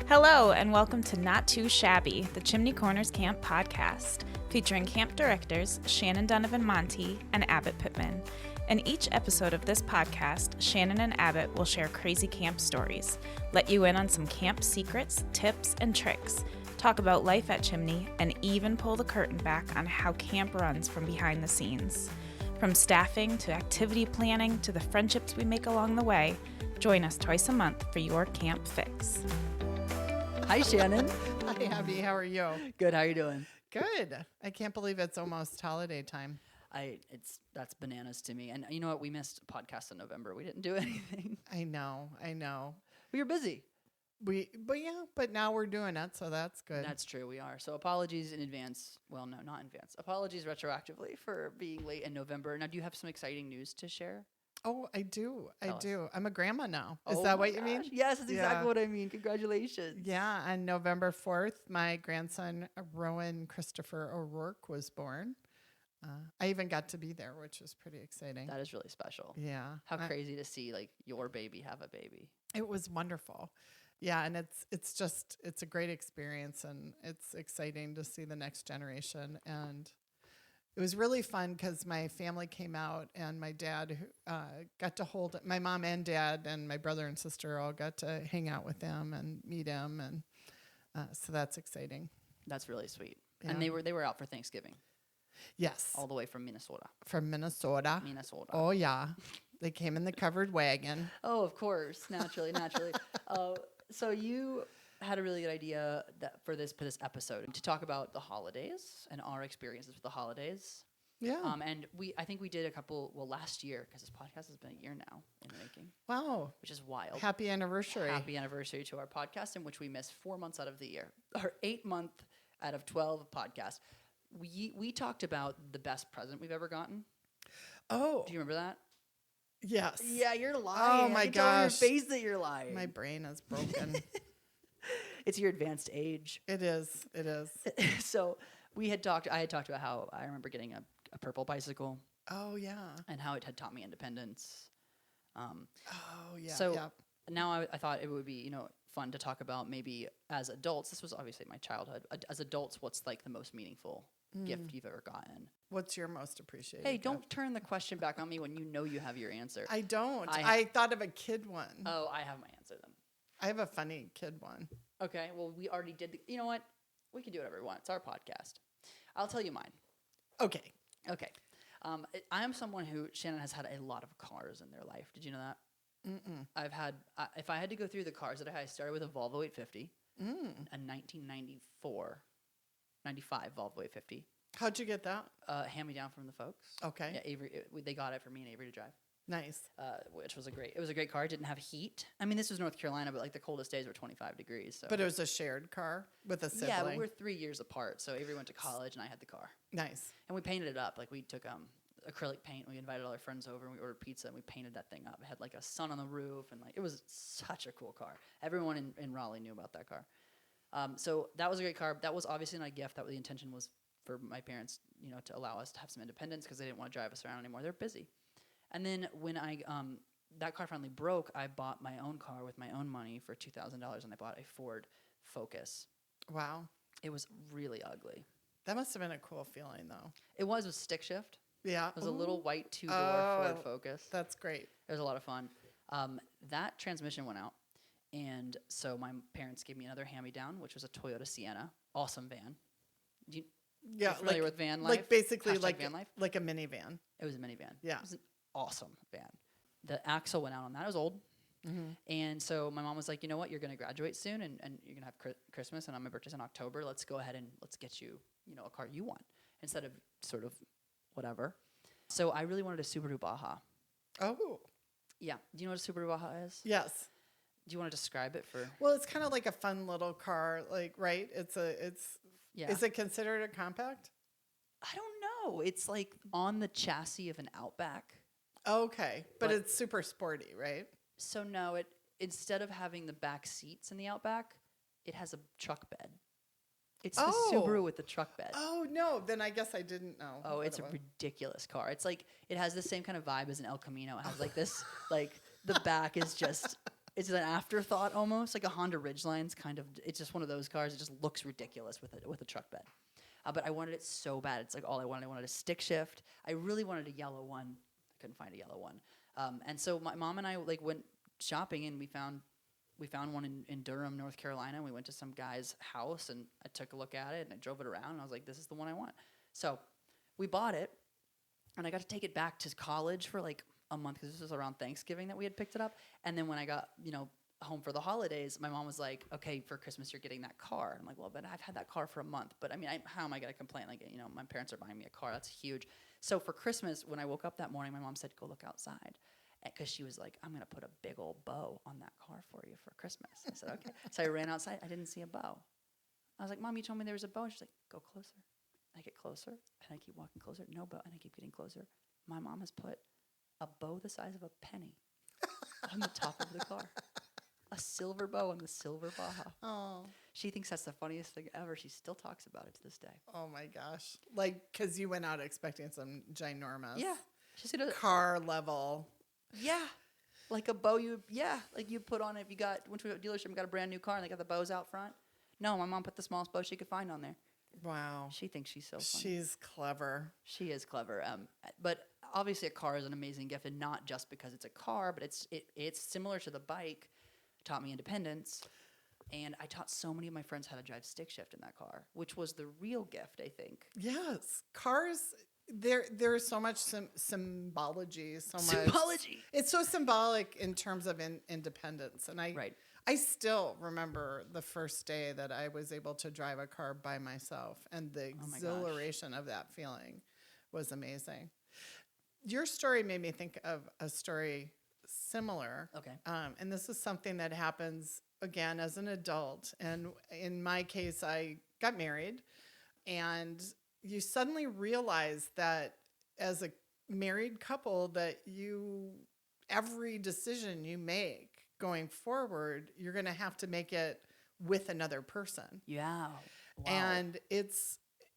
Hello, and welcome to Not Too Shabby, the Chimney Corners Camp podcast, featuring camp directors Shannon Donovan Monty and Abbot Pittman. In each episode of this podcast, Shannon and Abbot will share crazy camp stories, let you in on some camp secrets, tips, and tricks, talk about life at Chimney, and even pull the curtain back on how camp runs from behind the scenes. From staffing to activity planning to the friendships we make along the way, join us twice a month for your camp fix. Hi, Shannon. Hi, Abby. How are you? Good. How are you doing? Good. I can't believe it's almost holiday time. That's bananas to me. And you know what? We missed a podcast in November. We didn't do anything. I know. We were busy. But now we're doing it, so that's good. That's true. We are. So apologies in advance. Well, no, not in advance. Apologies retroactively for being late in November. Now, do you have some exciting news to share? Oh, I do. Tell us. I'm a grandma now. Is Oh that my what you mean? gosh. Yes, that's exactly Yeah. what I mean. Congratulations. Yeah, on November 4th, my grandson, Rowan Christopher O'Rourke, was born. I even got to be there, which was pretty exciting. That is really special. Yeah. How crazy to see like your baby have a baby. It was wonderful. Yeah, and it's a great experience, and it's exciting to see the next generation. And it was really fun because my family came out, and my dad got to hold it. My mom and dad and my brother and sister all got to hang out with them and meet him, and so that's exciting. That's really sweet. Yeah. And they were out for Thanksgiving. Yes, All the way from Minnesota. from Minnesota. Minnesota. Oh yeah, they came in the covered wagon. Oh, of course, naturally. So you had a really good idea for this episode to talk about the holidays and our experiences with the holidays. Yeah. I think we did a couple. Well, last year, because this podcast has been a year now in the making, Wow. which is wild. Happy anniversary. Happy anniversary to our podcast, in which we missed 4 months out of the year, or 8 month out of 12 podcasts. We talked about the best present we've ever gotten. Oh. Do you remember that? Yes. Yeah, you're lying. Oh, my I can tell on your gosh. face that you're lying. My brain is broken. It's your advanced age. It is. So I had talked about how I remember getting a purple bicycle Oh yeah. and how it had taught me independence. Oh yeah. So yeah. now I thought it would be, fun to talk about maybe as adults. This was obviously my childhood. As adults, what's like the most meaningful gift you've ever gotten? What's your most appreciated? Hey, gift? don't turn the question back on me when you know you have your answer. I don't. I- I thought of a kid one. Oh, I have my answer then. I have a funny kid one. Okay, well, we already did you know what? We can do whatever we want. It's our podcast. I'll tell you mine. Okay. Okay. I am someone who, Shannon has had a lot of cars in their life. Did you know that? Mm-mm. I've had, if I had to go through the cars that I had, I started with a Volvo 850, a 1995 Volvo 850. How'd you get that? Hand me down from the folks. Okay. Yeah, Avery, they got it for me and Avery to drive. Nice. Which was it was a great car. It didn't have heat. I mean, this was North Carolina, but like the coldest days were 25 degrees. So. But it was a shared car with a sibling. Yeah, but we're 3 years apart. So Avery went to college and I had the car. Nice. And we painted it up. Like we took acrylic paint. We invited all our friends over and we ordered pizza and we painted that thing up. It had like a sun on the roof and like it was such a cool car. Everyone in Raleigh knew about that car. So that was a great car. That was obviously not a gift. The intention was for my parents, to allow us to have some independence because they didn't want to drive us around anymore. They're busy. And then when that car finally broke, I bought my own car with my own money for $2,000 and I bought a Ford Focus. Wow. It was really ugly. That must have been a cool feeling, though. It was stick shift. Yeah. It was a little white 2-door Ford Focus. That's great. It was a lot of fun. That transmission went out, and so my parents gave me another hand-me-down, which was a Toyota Sienna. Awesome van. You familiar with van life? Like basically Hashtag van life? like a minivan. It was a minivan. Yeah. It was an awesome van. The axle went out on that. It was old. Mm-hmm. And so my mom was like, you know what? You're going to graduate soon, and you're going to have Christmas, and my birthday's in October. Let's go ahead and let's get you, a car you want instead of sort of whatever. So I really wanted a Subaru Baja. Oh. Yeah. Do you know what a Subaru Baja is? Yes. Do you want to describe it for? Well, it's kind of like a fun little car, like, right? Yeah. Is it considered a compact? I don't know. It's like on the chassis of an Outback. Okay. But But- it's super sporty, right? So no, instead of having the back seats in the Outback, it has a truck bed. It's the Subaru with the truck bed. Oh, no. Then I guess I didn't know. Oh, what it's it a was. ridiculous car. It's like, it has the same kind of vibe as an El Camino. It has like this, like the back is just It's an afterthought almost, like a Honda Ridgeline's kind of. It's just one of those cars. It just looks ridiculous with a truck bed. But I wanted it so bad. It's like all I wanted. I wanted a stick shift. I really wanted a yellow one. I couldn't find a yellow one. And so my mom and I like went shopping, and we found one in Durham, North Carolina. We went to some guy's house, and I took a look at it, and I drove it around, and I was like, this is the one I want. So we bought it, and I got to take it back to college for like a month because this was around Thanksgiving that we had picked it up. And then when I got, home for the holidays, my mom was like, okay, for Christmas, you're getting that car. I'm like, well, but I've had that car for a month. But I mean, how am I going to complain? Like, my parents are buying me a car. That's huge. So for Christmas, when I woke up that morning, my mom said, go look outside. Because she was like, I'm going to put a big old bow on that car for you for Christmas. I said, okay. So I ran outside. I didn't see a bow. I was like, Mom, you told me there was a bow. And she's like, go closer. I get closer, and I keep walking closer. No bow, and I keep getting closer. My mom has put a bow the size of a penny on the top of the car. A silver bow on the silver Baja. Oh. She thinks that's the funniest thing ever. She still talks about it to this day. Oh my gosh. Like, because you went out expecting some ginormous She said car level. Yeah. Like a bow like you put on it. If you went to a dealership and got a brand new car and they got the bows out front. No, my mom put the smallest bow she could find on there. Wow. She thinks she's so funny. She's clever. She is clever. But obviously a car is an amazing gift, and not just because it's a car, but it's similar to the bike. Taught me independence, and I taught so many of my friends how to drive stick shift in that car, which was the real gift, I think. Yes. Cars, there's so much symbology. Symbology. It's so symbolic in terms of independence. And Right. I still remember the first day that I was able to drive a car by myself, and the exhilaration of that feeling was amazing. Your story made me think of a story similar. Okay. And this is something that happens, again, as an adult. And in my case, I got married, and you suddenly realize that as a married couple that every decision you make going forward, you're going to have to make it with another person. Yeah. Wow. And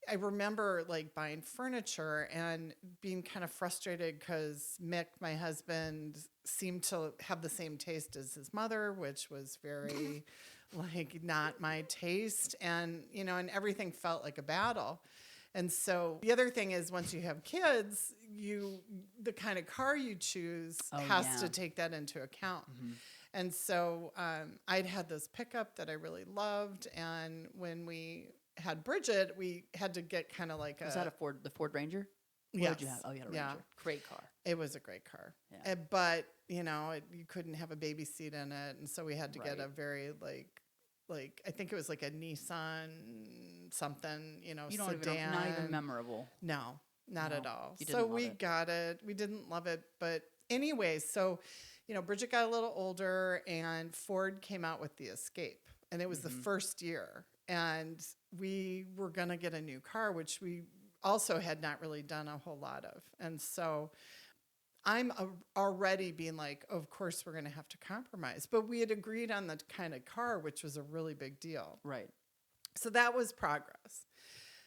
I remember like buying furniture and being kind of frustrated because Mick, my husband, seemed to have the same taste as his mother, which was very like not my taste. And, and everything felt like a battle. And so the other thing is, once you have kids, the kind of car you choose has to take that into account. Mm-hmm. And so I'd had this pickup that I really loved. And when we had Bridget, we had to get kind of like Was that the Ford Ranger? Yes. What did you have? Oh, you had a Ranger. Great car. It was a great car. Yeah. But, you couldn't have a baby seat in it. And so we had to get a very like I think it was like a Nissan something, you don't sedan. Not even memorable. No, not at all. You didn't love it. Got it. We didn't love it. But anyways, so, Bridget got a little older, and Ford came out with the Escape. And it was the first year. And we were going to get a new car, which we also had not really done a whole lot of. And so I'm already being like, of course, we're going to have to compromise. But we had agreed on the kind of car, which was a really big deal. Right. So that was progress.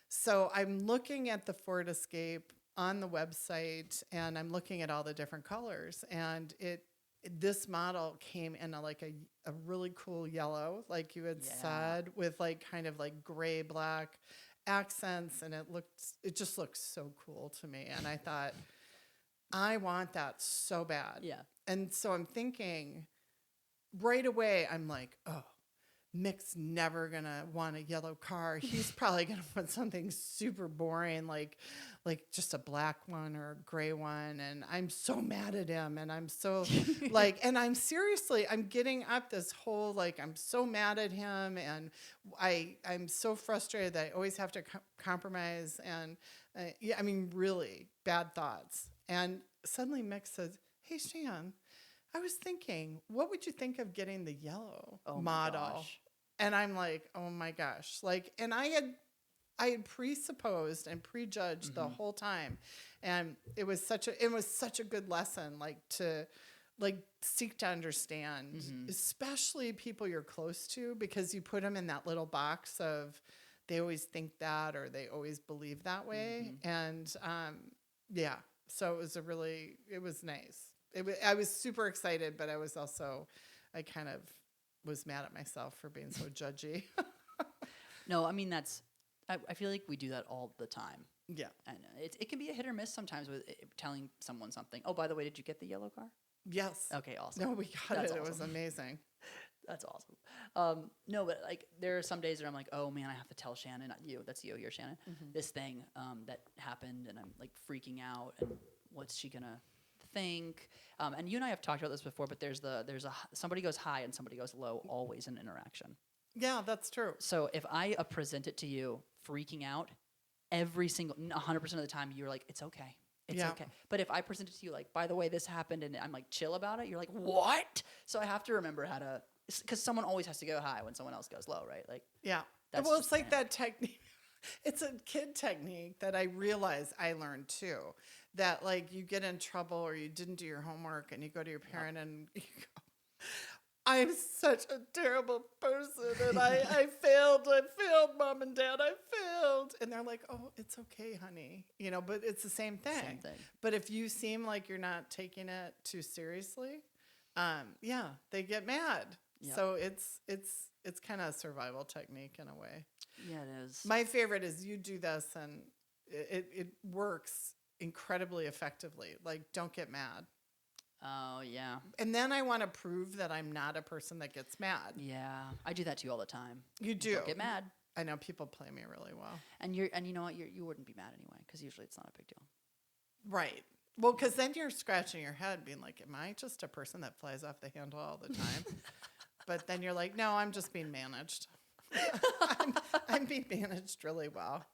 So I'm looking at the Ford Escape on the website, and I'm looking at all the different colors. And this model came in a really cool yellow, like you had said, with like kind of like gray black accents, and it just looked so cool to me. And I thought, I want that so bad. Yeah. And so I'm thinking right away, I'm like, oh, Mick's never gonna want a yellow car. He's probably gonna want something super boring, like just a black one or a gray one. And I'm so mad at him, and I'm so and I'm getting up this whole I'm so mad at him, and I'm so frustrated that I always have to compromise, and really bad thoughts. And suddenly Mick says, "Hey, Shan, I was thinking, what would you think of getting the yellow model?" Gosh. And I'm like, oh my gosh. And I had presupposed and prejudged the whole time. And it was such a good lesson, to seek to understand, especially people you're close to, because you put them in that little box of they always think that, or they always believe that way. And so it was nice. I was super excited, but I was also I kind of was mad at myself for being so judgy. No, I mean, I feel like we do that all the time. Yeah. And it can be a hit or miss sometimes with telling someone something. Oh, by the way, did you get the yellow car? Yes. Okay, awesome. No, we got That's it. It awesome. was amazing. That's awesome. No, but like there are some days where I'm like, oh man, I have to tell Shannon, not you, that's you, you're Shannon, this thing that happened, and I'm like freaking out, and what's she gonna think? And you and I have talked about this before, but there's somebody goes high and somebody goes low always in interaction. Yeah, that's true. So if I present it to you freaking out, every single 100% of the time you're like, it's okay. It's okay. But if I present it to you like, by the way, this happened, and I'm like chill about it, you're like, what? So I have to remember how to, because someone always has to go high when someone else goes low, right? Like, yeah. that's Well, just it's like that technique. It's a kid technique that I realized I learned too. That like you get in trouble or you didn't do your homework and you go to your parent and you go, I'm such a terrible person and I failed, mom and dad, I failed. And they're like, oh, it's okay, honey. You know, but it's the same thing. Same thing. But if you seem like you're not taking it too seriously, they get mad. Yep. So it's kind of a survival technique in a way. Yeah, it is. My favorite is you do this and it works incredibly effectively. Like, don't get mad. Oh, yeah. And then I want to prove that I'm not a person that gets mad. Yeah. I do that to you all the time. You do. Don't get mad. I know people play me really well. And you know what? You wouldn't be mad anyway, because usually it's not a big deal. Right. Well, because then you're scratching your head being like, am I just a person that flies off the handle all the time? But then you're like, no, I'm just being managed. I'm being managed really well.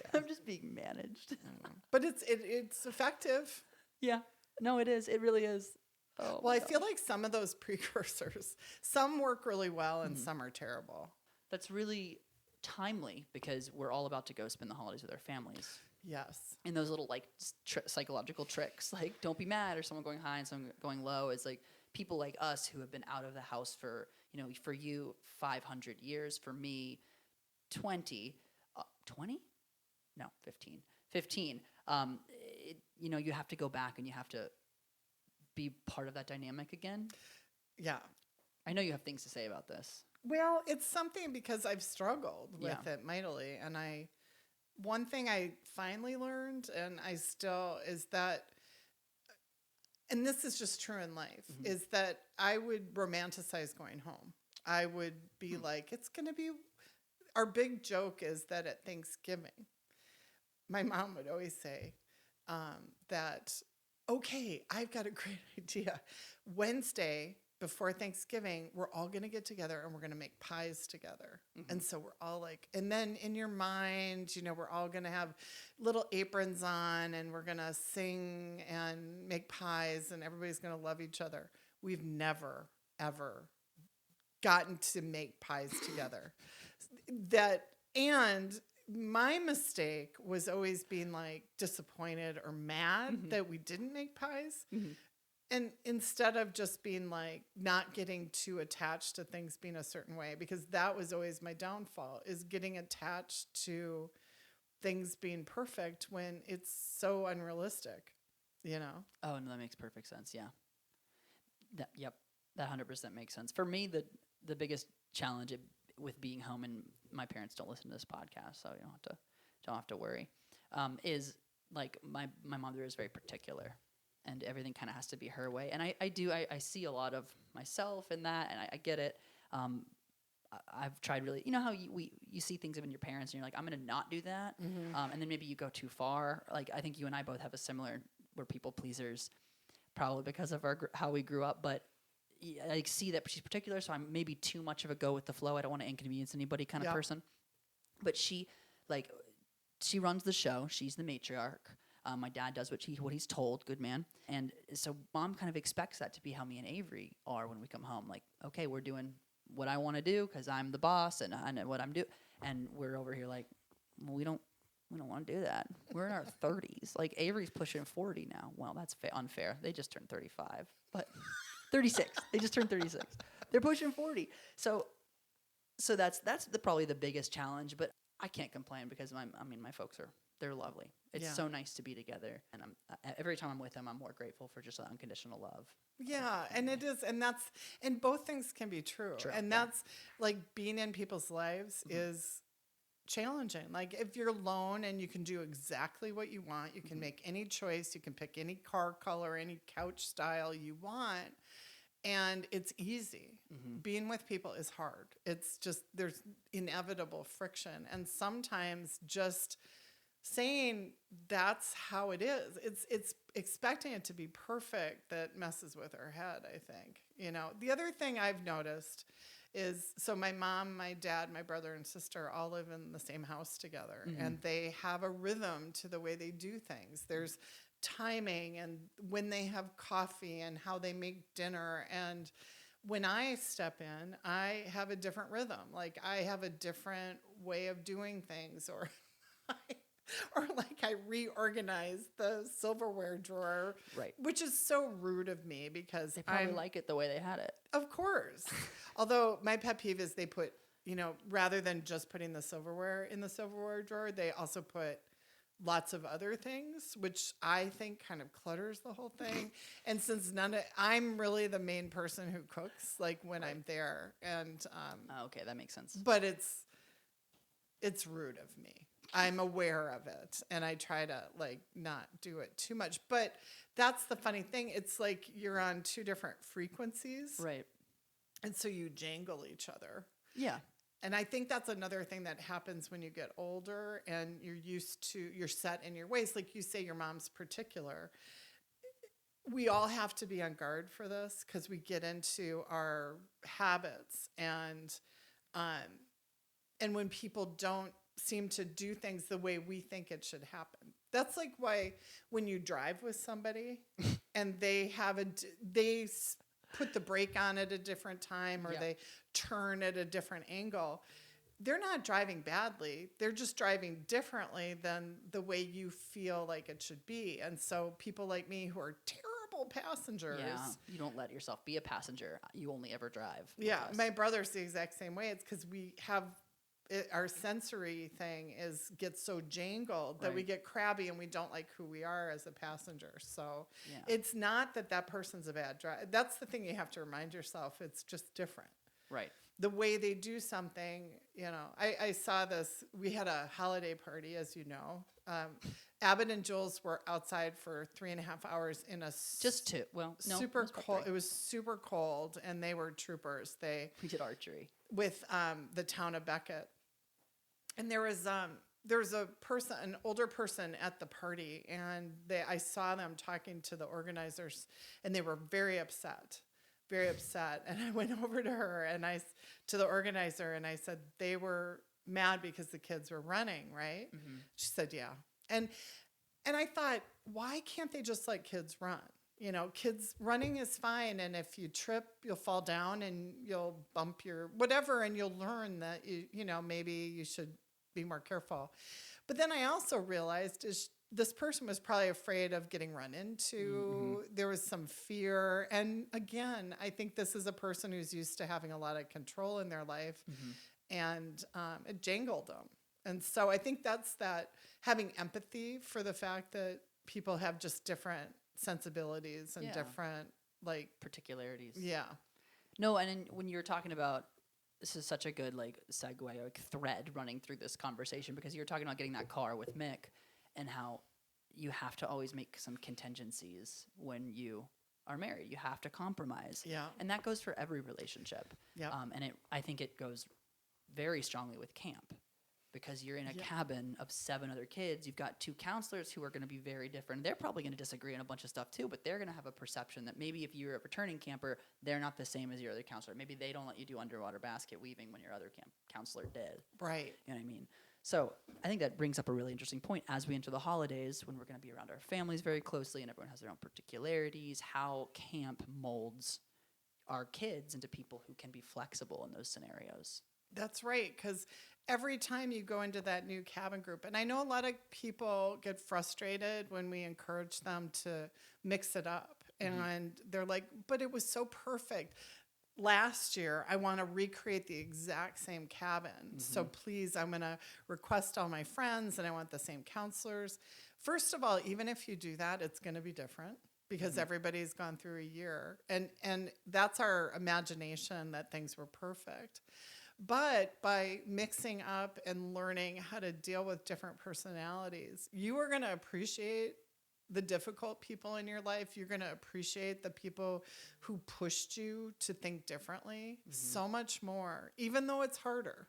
Yeah. I'm just being managed. But it's effective. Yeah. No, it is. It really is. Oh, well, I feel like some of those precursors, some work really well and some are terrible. That's really timely because we're all about to go spend the holidays with our families. Yes. And those little like psychological tricks, like don't be mad or someone going high and someone going low, is like people like us who have been out of the house for, for you 500 years, for me 20, 20? No, 15. 15. You have to go back and you have to be part of that dynamic again. Yeah. I know you have things to say about this. Well, it's something because I've struggled with it mightily. And one thing I finally learned, and I still, is that, and this is just true in life, is that I would romanticize going home. I would be like, it's going to be, our big joke is that at Thanksgiving, my mom would always say that, okay, I've got a great idea. Wednesday, before Thanksgiving, we're all going to get together and we're going to make pies together. And so we're all like, and then in your mind, we're all going to have little aprons on and we're going to sing and make pies and everybody's going to love each other. We've never, ever gotten to make pies together. And my mistake was always being like disappointed or mad that we didn't make pies. And instead of just being like not getting too attached to things being a certain way, because that was always my downfall, is getting attached to things being perfect when it's so unrealistic, Oh, no, that makes perfect sense. Yeah. That 100% makes sense. For me, the biggest challenge with being home, and my parents don't listen to this podcast, so you don't have to worry, is like my mother is very particular. And everything kind of has to be her way. And I see a lot of myself in that, and I get it. I've tried really, how you see things in your parents, and you're like, I'm going to not do that. And then maybe you go too far. Like, I think you and I both have a similar, we're people pleasers, probably because of how we grew up. But I see that she's particular, so I'm maybe too much of a go with the flow. I don't want to inconvenience anybody kind of person. But she runs the show. She's the matriarch. My dad does what he's told, good man. And so mom kind of expects that to be how me and Avery are when we come home. Like, okay, we're doing what I want to do because I'm the boss and I know what I'm doing. And we're over here like, well, we don't want to do that. We're in our 30s. Like Avery's pushing 40 now. Well, that's unfair. They just turned 35, but 36. They just turned 36. They're pushing 40. So that's probably the biggest challenge. But I can't complain because my folks they're lovely. It's Yeah. so nice to be together. And every time I'm with them, I'm more grateful for just the unconditional love. Yeah, and it is, and both things can be true. True, And yeah. that's like being in people's lives is challenging. Like if you're alone and you can do exactly what you want, you can make any choice, you can pick any car color, any couch style you want, and it's easy. Being with people is hard. It's just, there's inevitable friction. And sometimes just saying that's how it is, it's expecting it to be perfect that messes with our head, I think. You know, the other thing I've noticed is, so my mom, my dad, my brother and sister all live in the same house together, and they have a rhythm to the way they do things. There's timing and when they have coffee and how they make dinner. And when I step in, I have a different rhythm. Like I have a different way of doing things, or like I reorganize the silverware drawer, Right. which is so rude of me because They probably I'm, like it the way they had it. of course. Although my pet peeve is they put, you know, rather than just putting the silverware in the silverware drawer, they also put lots of other things, which I think kind of clutters the whole thing. And since I'm really the main person who cooks, like when I'm there, and Okay, that makes sense. but it's rude of me. I'm aware of it, and I try to like not do it too much. But that's the funny thing. It's like you're on two different frequencies, Right. and so you jangle each other. Yeah. And I think that's another thing that happens when you get older and you're set in your ways. Like you say, your mom's particular. We all have to be on guard for this because we get into our habits, and when people don't seem to do things the way we think it should happen. That's like why when you drive with somebody and they put the brake on at a different time, or Yeah. they turn at a different angle, they're not driving badly. They're just driving differently than the way you feel like it should be. And so people like me who are terrible passengers. Yeah. You don't let yourself be a passenger. You only ever drive. with Yeah, us. my brother's the exact same way. It's because we have our sensory thing gets so jangled that we Right. get crabby and we don't like who we are as a passenger. So Yeah. it's not that person's a bad driver. That's the thing you have to remind yourself. It's just different. Right. The way they do something, you know, I saw this. We had a holiday party, as you know. Abbott and Jules were outside for 3.5 hours in a Just two. Well, no. super it was about cold. three. It was super cold, and they were troopers. We did archery. With the town of Beckett, and there was a person, an older person at the party, and I saw them talking to the organizers, and they were very upset. And I went over to her and to the organizer, and I said they were mad because the kids were running, right? Mm-hmm. She said, yeah. And I thought, why can't they just let kids run? You know, kids running is fine. And if you trip, you'll fall down and you'll bump your whatever, and you'll learn that, you know, maybe you should be more careful. But then I also realized this person was probably afraid of getting run into. Mm-hmm. There was some fear. And again, I think this is a person who's used to having a lot of control in their life, and it jangled them. And so I think that's that, having empathy for the fact that people have just different sensibilities and Yeah. different, like, Particularities. yeah. No, and then when you're talking about, this is such a good like segue, like thread running through this conversation, because you're talking about getting that car with Mick and how you have to always make some contingencies when you are married. You have to compromise. Yeah. And that goes for every relationship. Yeah. And I think it goes very strongly with camp, because you're in a Yeah. cabin of 7 other kids. You've got 2 counselors who are going to be very different. They're probably going to disagree on a bunch of stuff too, but they're going to have a perception that maybe if you're a returning camper, they're not the same as your other counselor. Maybe they don't let you do underwater basket weaving when your other counselor did. Right. You know what I mean? So I think that brings up a really interesting point as we enter the holidays, when we're going to be around our families very closely and everyone has their own particularities, how camp molds our kids into people who can be flexible in those scenarios. That's right, because every time you go into that new cabin group, and I know a lot of people get frustrated when we encourage them to mix it up, and they're like, but it was so perfect. last year, I want to recreate the exact same cabin. So please, I'm going to request all my friends, and I want the same counselors. First of all, even if you do that, it's going to be different because everybody's gone through a year. And that's our imagination that things were perfect. But by mixing up and learning how to deal with different personalities, you are going to appreciate the difficult people in your life. You're going to appreciate the people who pushed you to think differently so much more, even though it's harder.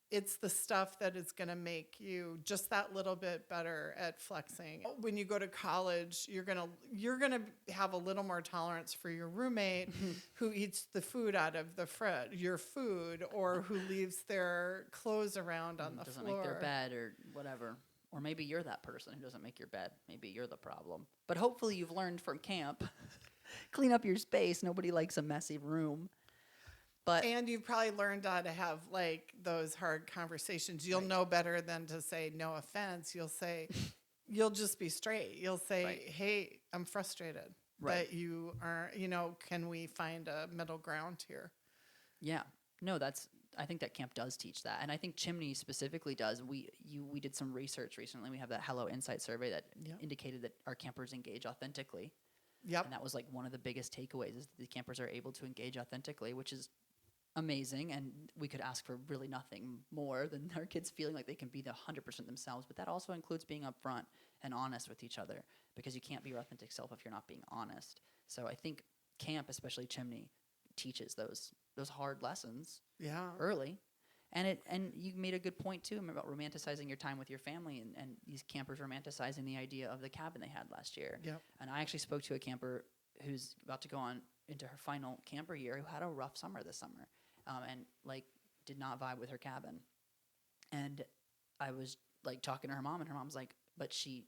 It's the stuff that is going to make you just that little bit better at flexing. When you go to college, you're going to have a little more tolerance for your roommate who eats the food out of the fridge, your food, or who leaves their clothes around on the doesn't floor. make their bed or whatever. Or maybe you're that person who doesn't make your bed. Maybe you're the problem. But hopefully you've learned from camp. Clean up your space. Nobody likes a messy room. And you've probably learned how to have like those hard conversations. You'll know better than to say no offense. You'll say, you'll just be straight. You'll say, hey, I'm frustrated that you are, can we find a middle ground here? Yeah. No, I think that camp does teach that. And I think Chimney specifically does. We did some research recently. We have that Hello Insight survey that indicated that our campers engage authentically. Yep. And that was like one of the biggest takeaways is that the campers are able to engage authentically, which is amazing. And we could ask for really nothing more than our kids feeling like they can be the 100% themselves. But that also includes being upfront and honest with each other, because you can't be your authentic self if you're not being honest. So I think camp, especially Chimney, teaches those hard lessons early. And you made a good point too about romanticizing your time with your family, and these campers romanticizing the idea of the cabin they had last year. Yep. And I actually spoke to a camper who's about to go on into her final camper year who had a rough summer this summer, and like did not vibe with her cabin. And I was like talking to her mom, and her mom's like, but she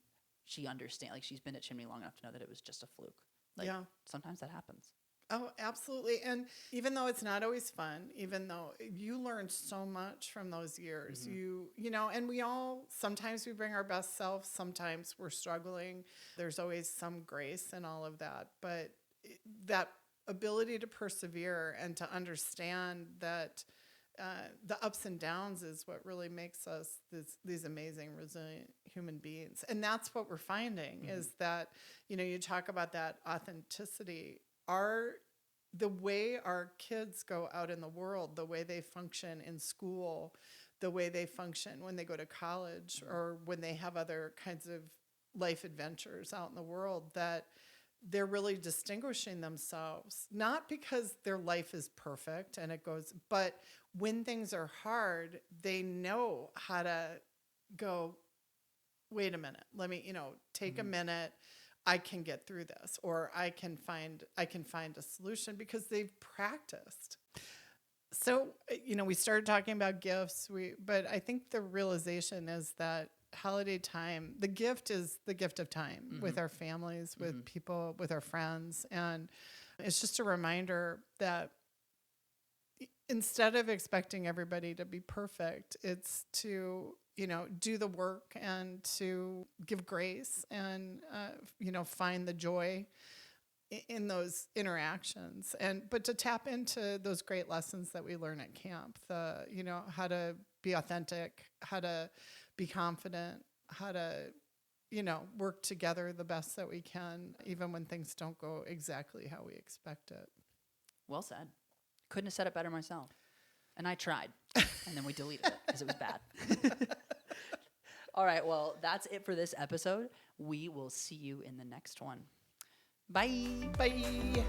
understands, like she's been at Chimney long enough to know that it was just a fluke. Like sometimes that happens. Oh, absolutely. And even though it's not always fun, even though you learn so much from those years, and sometimes we bring our best self, sometimes we're struggling. There's always some grace in all of that. But that ability to persevere and to understand that the ups and downs is what really makes us these amazing, resilient human beings. And that's what we're finding is that, you talk about that authenticity. The way our kids go out in the world, the way they function in school, the way they function when they go to college or when they have other kinds of life adventures out in the world, that they're really distinguishing themselves, not because their life is perfect but when things are hard, they know how to go, wait a minute, let me, take a minute. I can get through this, or I can find a solution because they've practiced. So, we started talking about gifts, but I think the realization is that holiday time, the gift is the gift of time with our families, with people, with our friends. And it's just a reminder that instead of expecting everybody to be perfect, it's to do the work and to give grace and, find the joy in those interactions. But to tap into those great lessons that we learn at camp, how to be authentic, how to be confident, how to, work together the best that we can, even when things don't go exactly how we expect it. Well said. Couldn't have said it better myself. And I tried. And then we deleted it because it was bad. All right. Well, that's it for this episode. We will see you in the next one. Bye. Bye.